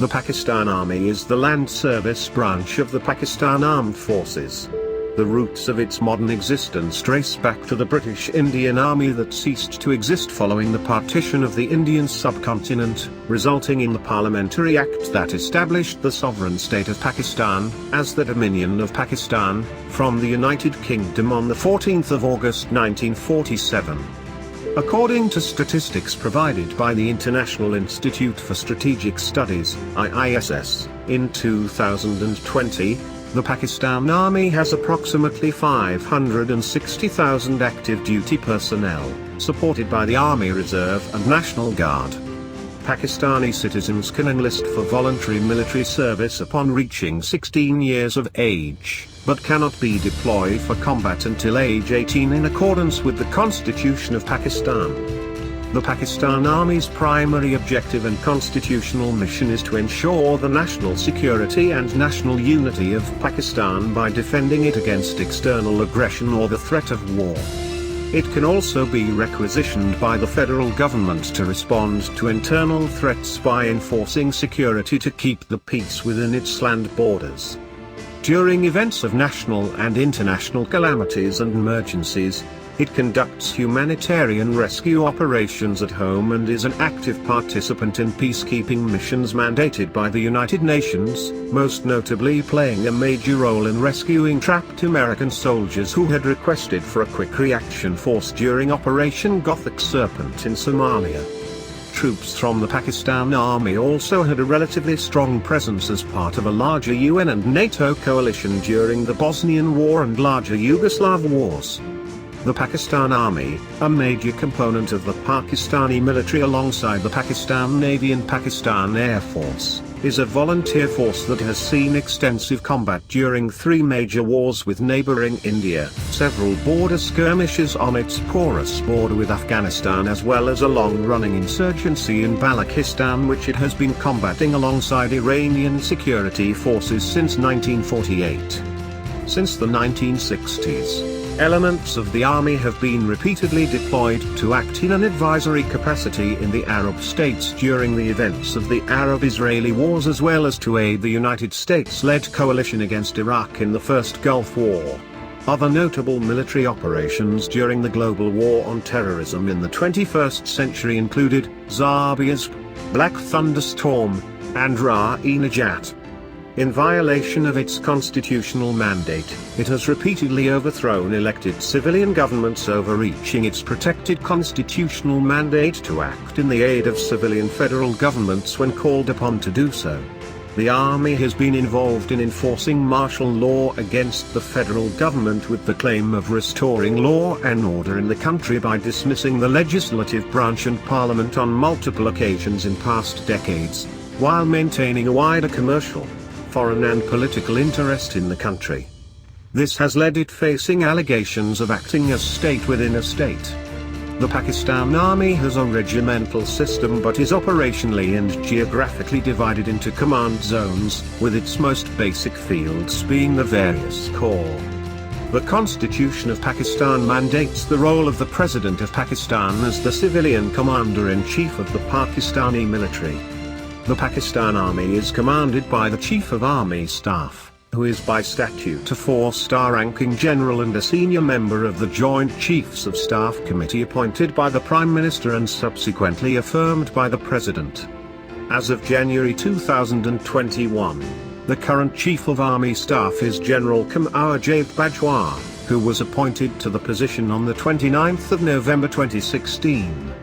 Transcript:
The Pakistan Army is the land service branch of the Pakistan Armed Forces. The roots of its modern existence trace back to the British Indian Army that ceased to exist following the partition of the Indian subcontinent, resulting in the Parliamentary Act that established the sovereign state of Pakistan as the Dominion of Pakistan, from the United Kingdom on the 14th of August 1947. According to statistics provided by the International Institute for Strategic Studies, IISS, in 2020, the Pakistan Army has approximately 560,000 active duty personnel, supported by the Army Reserve and National Guard. Pakistani citizens can enlist for voluntary military service upon reaching 16 years of age, but cannot be deployed for combat until age 18 in accordance with the Constitution of Pakistan. The Pakistan Army's primary objective and constitutional mission is to ensure the national security and national unity of Pakistan by defending it against external aggression or the threat of war. It can also be requisitioned by the federal government to respond to internal threats by enforcing security to keep the peace within its land borders. During events of national and international calamities and emergencies, it conducts humanitarian rescue operations at home and is an active participant in peacekeeping missions mandated by the United Nations, most notably playing a major role in rescuing trapped American soldiers who had requested for a quick reaction force during Operation Gothic Serpent in Somalia. Troops from the Pakistan Army also had a relatively strong presence as part of a larger UN and NATO coalition during the Bosnian War and larger Yugoslav wars. The Pakistan Army, a major component of the Pakistani military alongside the Pakistan Navy and Pakistan Air Force, is a volunteer force that has seen extensive combat during 3 major wars with neighboring India, several border skirmishes on its porous border with Afghanistan, as well as a long-running insurgency in Balochistan which it has been combating alongside Iranian security forces since 1948. Since the 1960s, elements of the army have been repeatedly deployed to act in an advisory capacity in the Arab states during the events of the Arab-Israeli wars, as well as to aid the United States-led coalition against Iraq in the First Gulf War. Other notable military operations during the global war on terrorism in the 21st century included Zabiyazb, Black Thunderstorm, and Ra-e-Najat. In violation of its constitutional mandate, it has repeatedly overthrown elected civilian governments, overreaching its protected constitutional mandate to act in the aid of civilian federal governments when called upon to do so. The army has been involved in enforcing martial law against the federal government with the claim of restoring law and order in the country by dismissing the legislative branch and parliament on multiple occasions in past decades, while maintaining a wider commercial, foreign and political interest in the country. This has led it facing allegations of acting as state within a state. The Pakistan Army has a regimental system but is operationally and geographically divided into command zones, with its most basic fields being the various corps. The Constitution of Pakistan mandates the role of the President of Pakistan as the civilian commander-in-chief of the Pakistani military. The Pakistan Army is commanded by the Chief of Army Staff, who is by statute a 4-star ranking general and a senior member of the Joint Chiefs of Staff Committee appointed by the Prime Minister and subsequently affirmed by the President. As of January 2021, the current Chief of Army Staff is General Qamar Javed Bajwa, who was appointed to the position on the 29th of November 2016.